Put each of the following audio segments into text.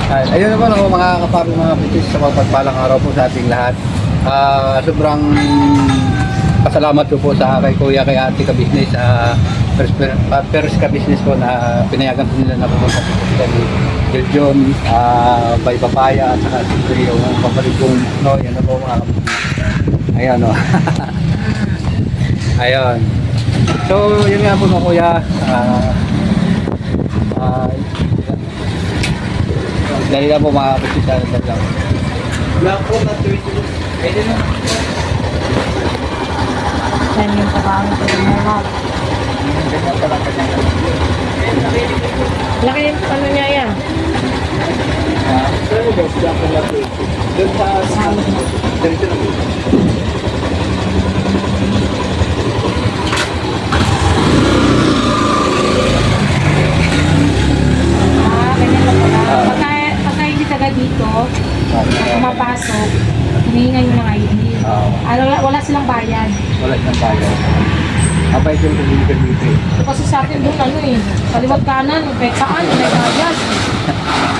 Ayun naman ako mga kapapi, mga business, sa mapagpalang araw po sa ating lahat. Sobrang pasalamat ko po sa kay Kuya, kay Ate ka business, First ka business ko na pinayagan po nila na pumunta po sila ni John, by Papaya at saka siyempre yung papalit kong no, yan na po mga kabusiness. Ayan o. Ayun. So yun nga po mga Kuya. Dali lang po mga kabusiness, dali lang. Black po na 20. Pwede na. Yan yung kabahan ko ng mga. Ganyan talaga niya. Laki yung ano niya yan. Saan mo ba? Black po na 20. Doon sa ganito na po. Ganyan lang pala. Pagka hindi taga dito, pumapasok, hinihingan yung mga ID. Wala silang bayad. Wala siyang bayan. Abay yung deliver dito. So, kasi sa atin doon ano eh, kaliwat kanan, pekaan, may bayad.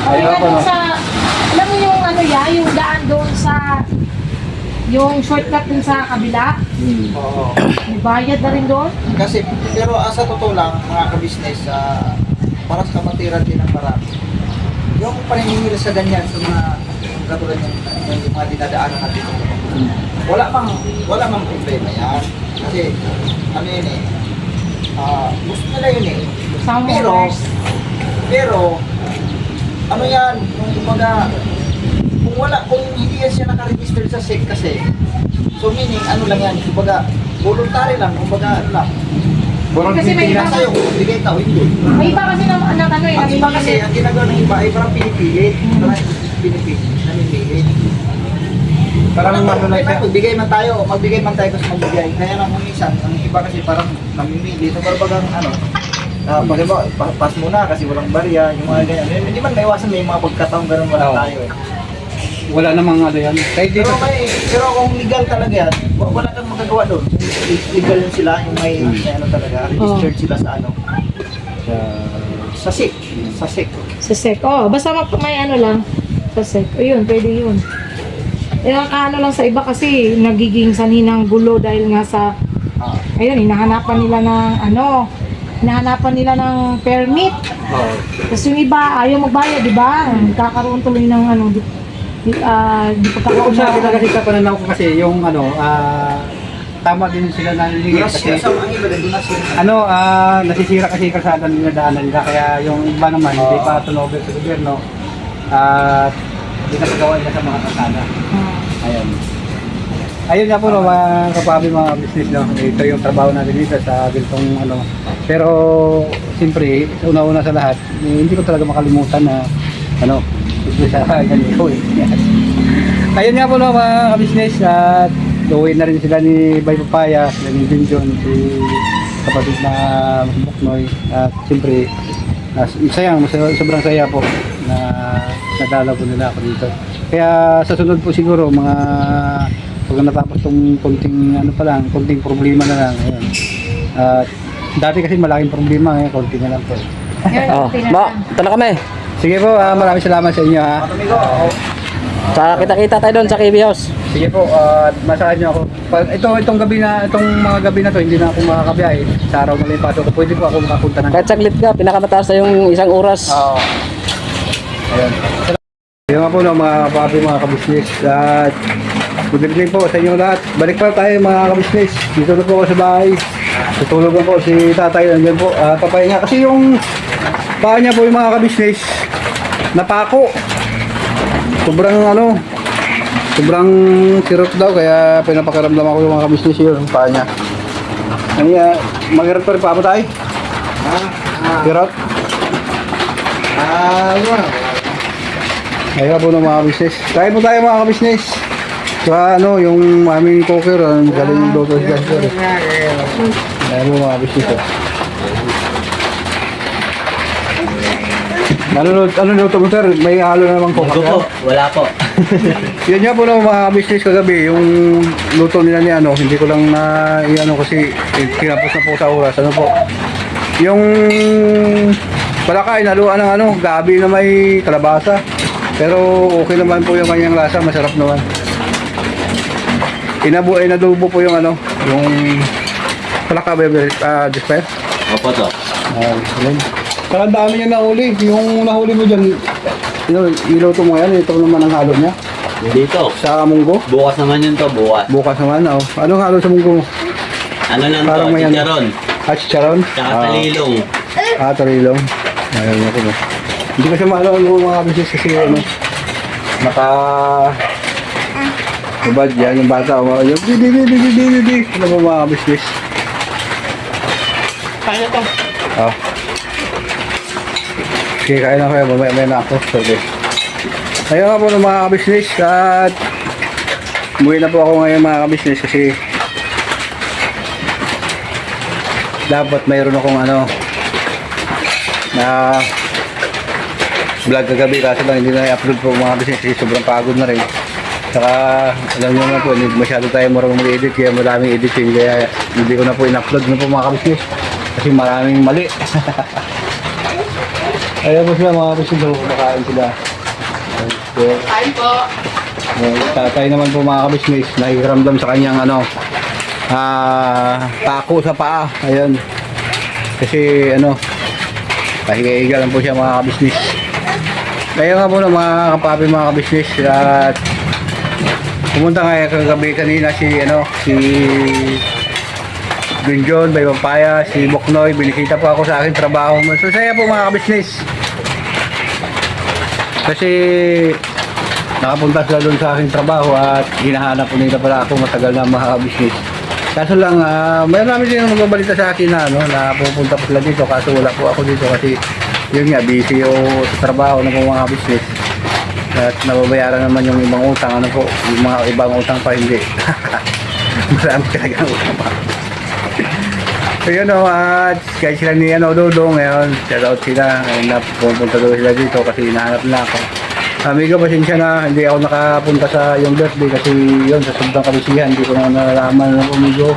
Kaya Ayaw ko, doon no? sa, alam mo yung ano ya, yung daan doon sa, yung shortcut dun sa kabila, Oo. may bayad na rin doon. Kasi, pero sa totoo lang, mga ka-business, para sa kamatiran din ng marami. Yung paninihila sa ganyan, sa mga katulad yung mga dinadaanan natin. Wala mang problema yan. Kasi, ano yun eh, gusto nila yun eh. Some Pero, owners. pero, ano yan, kung hindi yan siya nakaregister sa SEC kasi, so meaning, ano lang yan, kumbaga, voluntary lang, kumbaga, ano lang, Kasi may iba, nasa iyo kung bigay tao, hindi. may iba kasi na ano eh, Ang iba kasi, namimili. ang ginagawa ng iba ay parang pinipilit. Parang pinipilit, namimilit. Parang ano lang siya. Magbigay man tayo, magbigay man tayo kasi magbigay. Kaya lang kung minsan, ang iba kasi parang namimili. So parang bagang ano, bagay ba, pass muna kasi walang barya, yung mga ganyan. Hindi man maiwasan, may mga pagkataong ganun wala Oo. tayo eh. Wala namang ano yan. Kahit dito. Pero kung legal talaga yan, wala kang magagawa doon. Legal yun sila, yung may ano talaga, registered sila sa ano, sa SIC. Sa SIC. Sa SEC. Oh, basta may ano lang. Sa SEC. O yun, pwede yun. Eh, ano lang sa iba kasi nagiging saninang gulo dahil nga sa, ayun, hinahanapan nila ng ano, hinahanapan nila ng permit. Oo. Tapos yung iba, ayaw magbayad, di ba? Kakaroon tuloy ng ano, di Kung sa akin kasi sa pananaw ko kasi yung ano, tama din sila naniningil kasi Ang iba din, donasyon. ano, nasisira kasi yung kalsada nila daanan nila kaya yung iba naman hindi pa tunover sa gobyerno at hindi na pagawa nila sa mga kalsada. Ayun. Ayun nga po no, mga kapabi, mga business no. Ito yung trabaho natin dito sa ganitong ano. Pero siyempre, una-una sa lahat, hindi ko talaga makalimutan na ano, gusto sa ganito eh. Ayun nga po no, mga ka-business, at uwi na rin sila ni Bay Papaya, sila ni Junjun, si kapatid na Buknoy, at siyempre sobrang saya po na nadala po nila ako dito. Kaya sa sunod po siguro mga pag natapos tong konting ano pa lang, konting problema na lang, ayun. At dati kasi malaking problema, ngayon konti na lang po. Oh, ito na kami. Sige po, maraming salamat sa inyo ha. Sa kita-kita tayo doon sa KB House. Sige po, masahan niyo ako. Itong gabi na, itong mga gabi na to, hindi na ako makakabiyahe. Sa araw na lang pasok ko, pwede po ako makapunta ng... Kahit saglit ka, pinakamataas na yung isang oras. Oo. Ayun. Ayun nga po no, mga kapapi, mga kabisnes. At good evening po sa inyo lahat. Balik pa tayo mga kabisnes. Dito na po ako sa bahay. Tutulog na po si tatay. Nandiyan po. Papahinga. Kasi yung paa niya po yung mga kabisnes, napako. Sobrang ano, sobrang sirot daw. Kaya pinapakiramdam ako yung mga kabisnes yun. Yung paa niya. Kaya mag-irot pa rin pa tayo. Sirot. Ayun po ng mga business. Kain po tayo mga ka-business. Sa ano, yung aming cooker, ang galing yung loto siya. Ayun po mga business. Ano luto mo sir? May halo na namang cooker? Po, wala po. Yan nga po ng mga business kagabi, yung luto nila ni ano, hindi ko lang na i-ano kasi kinapos na po sa oras. Ano po? Yung palaka, inaluan ng ano, gabi na may kalabasa. Pero okay naman po yung kanyang lasa, masarap naman. Inadubo po yung ano, yung palaka ba Despair? Opo to. Yan. Saka ang dami niya nahuli. Yung nahuli mo dyan, iluto mo yan, ito naman ang halo niya. Dito. Sa munggo. Bukas naman yun to, bukas. Bukas naman, oh. Anong halo sa munggo mo? Ano lang Parang to, may ano. chicharon. Chicharon? Tsaka talilong. Tarilong. Ayun ako mo. Hindi ko siya maalala ng mga business kasi ano, ubad yan, yung bata, yung di, ano ba mga business? Kaya to. Oh. Okay, kain na kayo, mamaya na ako. Sorry. Ayun nga po ng mga business at umuwi na po ako ngayon mga business kasi dapat mayroon akong ano na vlog kagabi kaso lang hindi na i-upload po mga business kasi sobrang pagod na rin. Saka alam nyo naman po hindi masyado tayo marunong mag-edit kaya maraming editing kaya hindi ko na po in-upload na po mga business kasi maraming mali. Ayun po sila mga business so kumakain sila. Kain po. Tatay naman po mga business nakikiramdam sa kanyang ano tako sa paa. Ayun. Kasi ano pahiga-higa lang po siya mga business. Kaya nga po na mga kapapi mga business at pumunta nga kagabi kanina si Gunjon, Bay Pampaya, si Boknoy, binisita po ako sa aking trabaho. Masaya po mga business. Kasi nakapunta sila doon sa aking trabaho at hinahanap po nila pala ako matagal na mga business. Kaso lang, mayroon namin din magbabalita sa akin na, na pupunta po sila dito kaso wala po ako dito kasi yun nga, busy o sa trabaho ng mga business. At nababayaran naman yung ibang utang, yung mga ibang utang pa hindi. Marami talaga utang pa. So yun at kahit sila ni Dodong ngayon, shout out sila, ngayon na pupunta daw sila dito kasi hinahanap na ako. Amigo, pasensya na, hindi ako nakapunta sa yung birthday kasi yun, sa sobrang kalisihan, hindi ko na nalalaman ng amigo.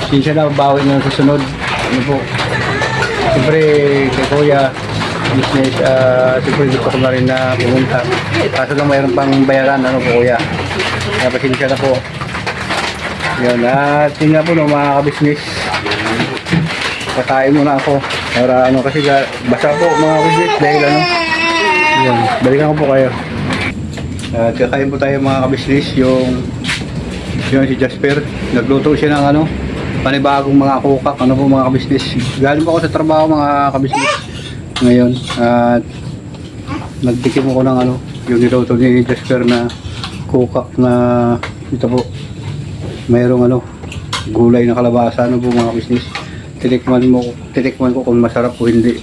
Pasensya na, bawi na sa sunod. Ano po, siyempre kay Kuya, business, siyempre gusto ko na rin na pumunta. Kaso lang mayroon pang bayaran, po Kuya. Kaya pasensya na po. Yun, at yun nga po no, mga ka-business. Kakain muna ako. Para kasi basa po mga ka-business dahil yun, balikan ko po kayo. At kakain po tayo mga ka-business yung si Jasper. Nagluto siya ng panibagong mga kukak, po mga ka-business. Galing po ako sa trabaho mga ka-business ngayon. At nagtikim ko ng yung niluto ni Jasper na kukak na ito po. Mayroong gulay na kalabasa po mga business. Titikman ko kung masarap o hindi.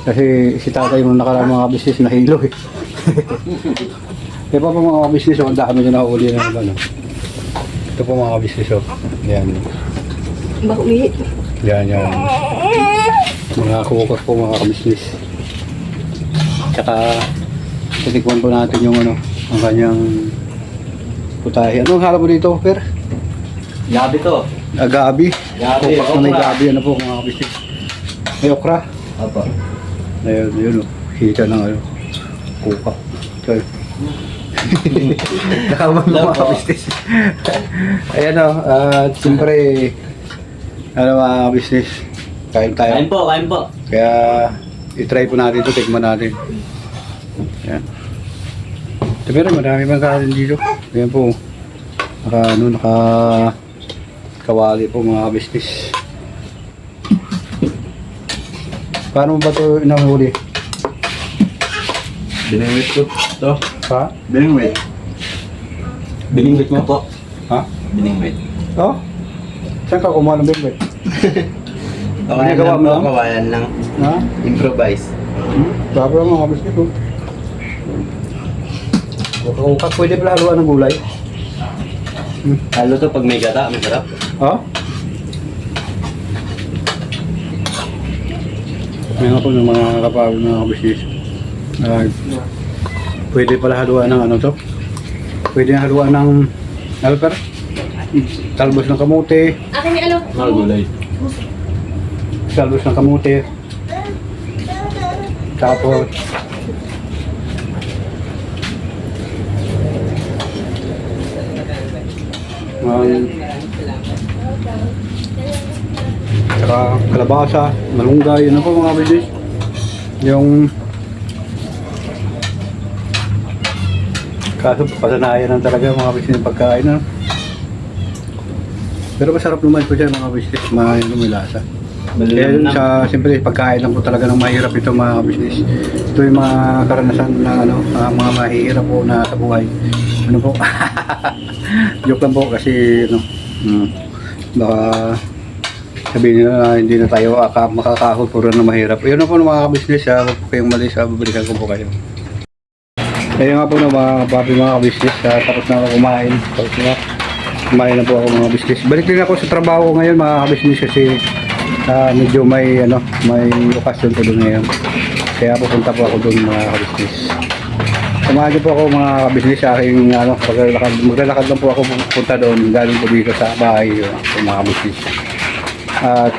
Kasi si tatay mo nakaraan mga business nahilo eh. Kaya pa po mga business ang dami na nahuli na Ito po mga business Yan. Bahuli. Yan. Mga kukos po mga business. Tsaka titikman po natin yung ang kanyang putahe. Anong harap mo dito, Per? Gabi to. Gabi. Gabi, Kupak na may okra. gabi. Po mga business. May okra. Opo. Ayun. Hita ng kupak. Sorry. Nakaman mo mga business. Ayan at siyempre mga business. Kain tayo. Kain po. Kaya i-try po natin ito, tikman natin. Ayan. Pero marami pang kain dito. Ayan po. Naka kawali po mga business. Paano ba ito inahuli? Biningwit ko to. Ha? Biningwit. Biningwit mo po. Ha? Biningwit. Oh? Saan ka kumuha ng bingwit? Kawayan Ginagawa lang mo po, lang? kawayan lang. Ha? Improvise. Sabi lang mga business ko. Kung pwede pala haluan ng gulay. Halo to pag may gata, masarap. Ha? Meron ako ng mga kapagod na business. Pwede pala haluan ng to. Pwede na haluan ng alper. Talbos ng kamote. Akin ni Mga gulay. Talbos ng kamote. Tapos, saka kalabasa, malunggay, yun po mga business. Yung kaso pasanayan lang talaga mga business yung pagkain, no? Pero masarap naman po siya mga business, may lasa. Kaya yun siyempre pagkain lang po talaga ng mahirap ito mga business. Ito yung mga karanasan na mga mahihirap po na sa buhay. Ano po? Joke lang po kasi baka sabihin nila na hindi na tayo makakahol puro na mahirap. Yun na po mga business, huwag po kayong mali sa babalikan ko po kayo. Ayun nga po mga papi mga business, tapos na ako kumain. Tapos na kumain na po ako mga business. Balik din ako sa trabaho ngayon mga business kasi medyo may okasyon ko doon ngayon. Kaya pupunta po ako doon mga business. Samahan niyo po ako mga business sa aking maglalakad lang po ako pupunta doon galing po dito sa bahay mga business. At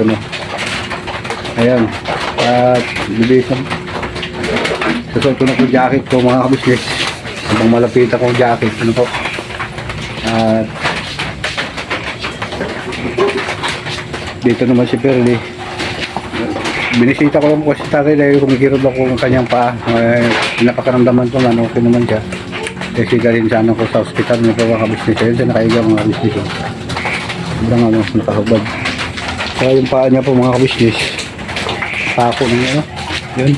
ayan. At bilis na. Susuot ko na po jacket ko mga business. Habang malapit akong jacket. Po. At dito naman si Perly. Binisita ko lang po si tatay dahil kumikirot ako ng kanyang paa. Napakaramdaman ko man, okay naman siya. Kasi galing sana ko sa hospital na po mga business. Ayun siya nakaiga mga business. Sobrang nakahubad. Saka yung paa niya po mga business. Pako ng yun.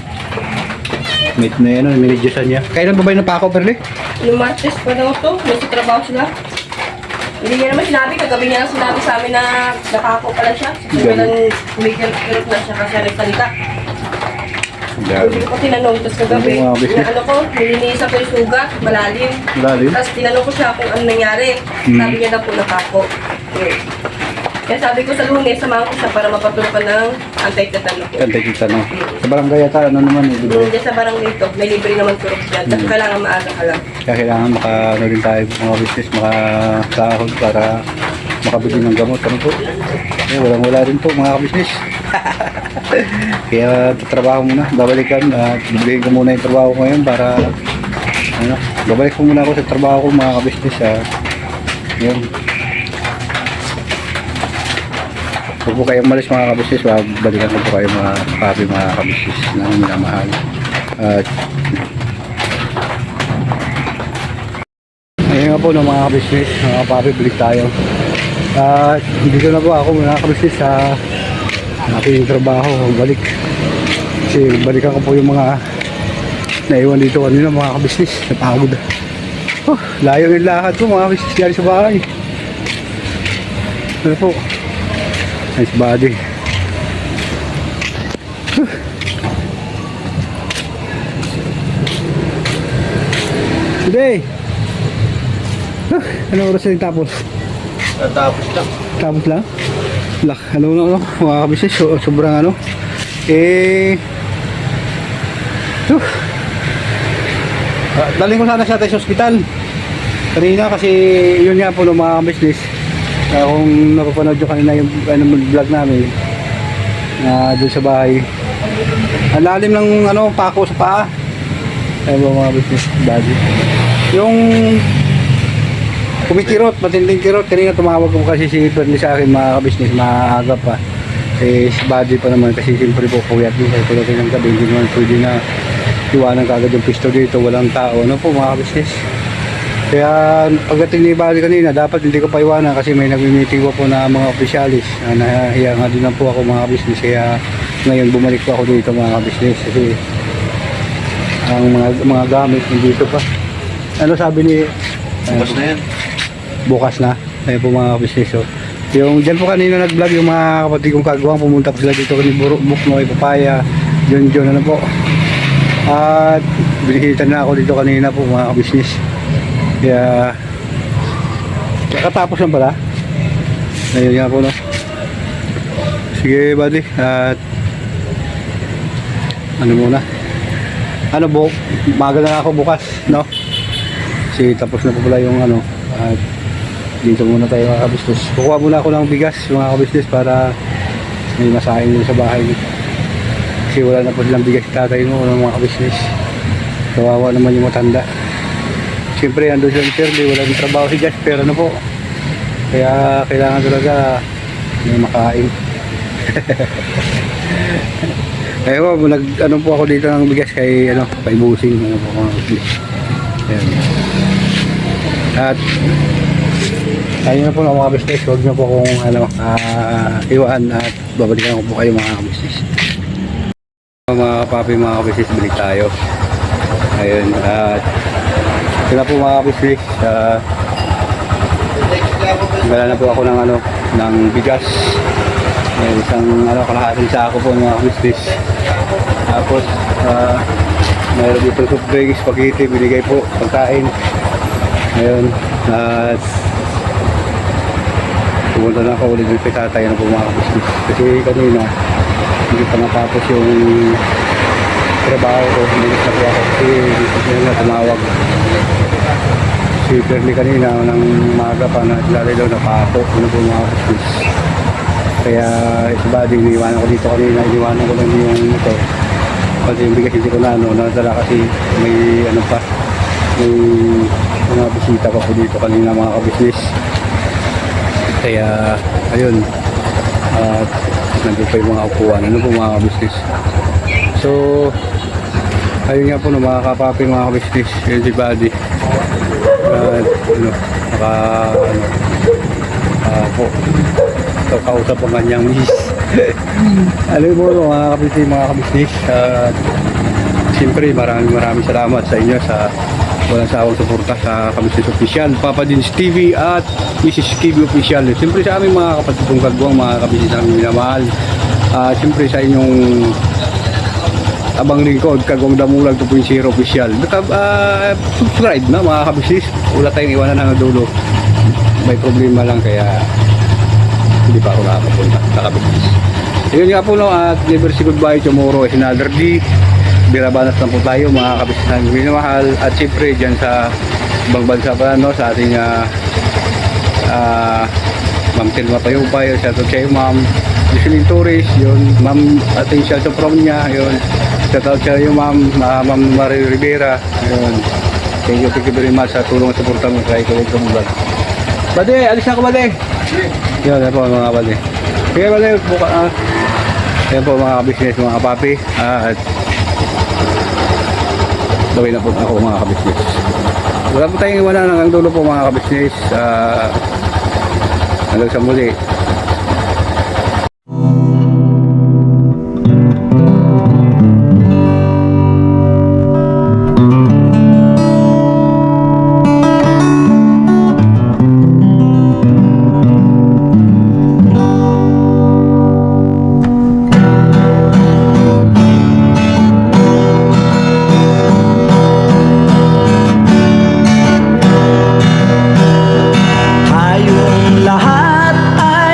Mate na yan, minidyosan niya. Kailan ba ba yung napako, Perly? Yung Martes pa daw to, may sa trabaho sila. Hindi niya naman sinabi, kagabi niya lang sinabi sa amin na nakako pala siya. Sabi lang kumikirot na siya kasi nagsalita. Hindi ko tinanong, tapos kagabi, nilinisan ko yung sugat, malalim. Tapos tinanong ko siya kung ano nangyari. Sabi niya na po nakako. Kaya sabi ko sa Lunes, samahan ko siya para mapatulukan ng anti-tetano po. Anti-tetano. Sa barangay yata, naman eh, diba? Hindi sa barangay ito, may libre naman turok dyan. Tapos kailangan maaga ka lang. Kaya kailangan rin tayo mga business, makasahod para makabili ng gamot. Ano po? Walang-wala rin po mga business. Kaya tatrabaho muna, babalikan at bibigyan ko muna yung trabaho ko ngayon para babalik ko muna ako sa trabaho ko mga business. Yun. Huwag po kayong malis mga kabisnes, balikan ko po kayo mga papi mga kabisnes na minamahal. Ayun nga po ng mga kabisnes, mga papi, balik tayo. Dito na po ako mga kabisnes sa aking trabaho, balik. Kasi balikan ko po yung mga naiwan dito kanina mga kabisnes, napagod. Layo yung lakad ko mga kabisnes, dyan sa bahay. Ano po? Nice body. Today. Ano oras na yung tapos? Tapos lang. Tapos lang? Lak, mga kabisnes, sobrang daling ko sana siya tayo sa ospital kanina kasi yun nga po mga kabisnes. Kung napapanood nyo kanina yung vlog namin doon sa bahay, ang lalim ng pako sa paa. Ayun mga business body. Yung kumikirot, matinding kirot. Kanina tumawag ko kasi si Perly sa akin mga business, maaga pa. Si body pa naman kasi siyempre po puyat din. Kaya tulad ng gabi, hindi naman pwede na iwanan kagad yung pisto dito, walang tao. Ano po mga business? Kaya pagdating ni Bali kanina, dapat hindi ko pa iwanan kasi may nagmi-meeting po na mga opisyalis. Nahiya nga din lang po ako mga business. Kaya ngayon bumalik po ako dito mga business kasi ang mga gamit nandito pa. Ano sabi ni... Bukas na yan. Bukas na. Ayun po mga business. So, yung dyan po kanina nag-vlog yung mga kapatid kong kagawang, pumunta po sila dito kani Bukno, Papaya, John po. At binihitan na ako dito kanina po mga business. Kaya katapos lang pala. Ayun nga po Sige buddy. At muna maga na ako bukas kasi tapos na po pala yung at dito muna tayo mga kabisnes. Kukuha muna ako ng bigas mga kabisnes para may masahin din sa bahay. Kasi wala na po silang bigas tatay mo ng mga business. Kawawa naman yung matanda. Siyempre, ando silang Shirley, wala ng trabaho si Jasper, ano po. Kaya kailangan talaga may makain. Kaya po, ano po ako dito ng bigas kay, kay Busing, ano po, mga business. Ayan. At, ayun na po mga business, huwag na po kung, iwaan at babalikan ko po kayo mga business. Mga papi, mga business, balik tayo. Ayun, at sila po mga business, gala na po ako ng ng bigas. Ayun, isang kalahating sako po mga business. Tapos mayroon dito soft drinks, spaghetti, binigay po, pagkain. Ayun, at pumunta na ako ulit ng tatay na po mga business. Kasi kanina hindi pa natapos yung trabaho ko, hindi na po ako kasi hindi na tumawag si Perli kanina ng maga pa na lalay daw na pa ako, ano po mga business. Kaya sa body, iniwanan ko dito kanina, iniwanan ko lang yung ito kasi yung bigas hindi ko na nadala kasi may pa, may mga bisita pa po dito kanina mga business. Kaya ayun, at nandun pa yung mga upuan, ano po mga business. So ayun nga po mga kapapi, mga business, yun si Buddy. Po kausap ang kanyang miss. Alam mo mga kabusiness, siyempre maraming salamat sa inyo sa walang sawang suporta sa Kabusiness Official, Papa Dins TV at Mrs. KB Official. Siyempre sa aming mga kapatid kong kagwang, mga kabusiness namin minamahal. Siyempre sa inyong abang lingkod, Kagwang Damulag 2.0 Official. Subscribe na mga kabusiness. Wala tayong iwanan ng dulo. May problema lang kaya hindi pa ako nakakapunta sa kabusiness. Yun nga po at never say goodbye, tomorrow is another day. Birabanas lang po tayo mga kabusiness namin minamahal. At siyempre dyan sa ibang bansa pa sa ating Ma'am Telma Payupay, shout out kayo Ma'am Jocelyn Torres, yun, Ma'am ating shout out from niya, yun, shout out kayo Ma'am Marie Rivera, yun, thank you very much sa tulong at suporta mo kay Kawag Kamulag. Bade, alis na ako Bade. Yun, yan po mga Bade. Sige Bade, buka yan po mga business, mga kapapi, at gawin na po ako mga kabisnes. Wala po tayong iwanan hanggang dulo po mga kabisnes. Hanggang sa muli. Tayong lahat ay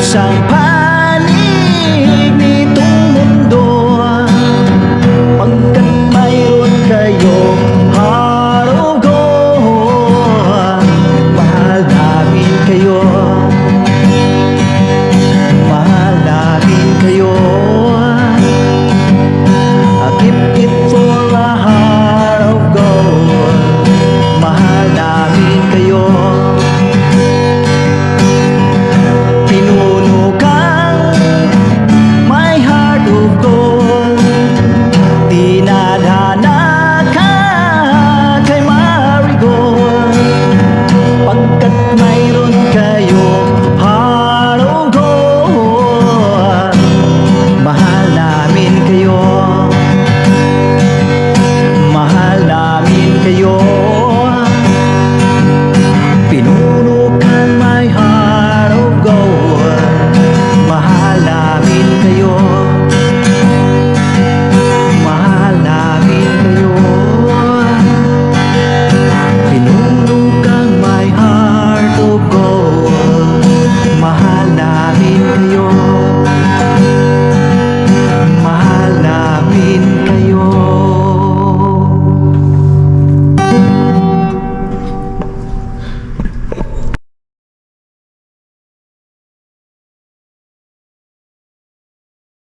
isang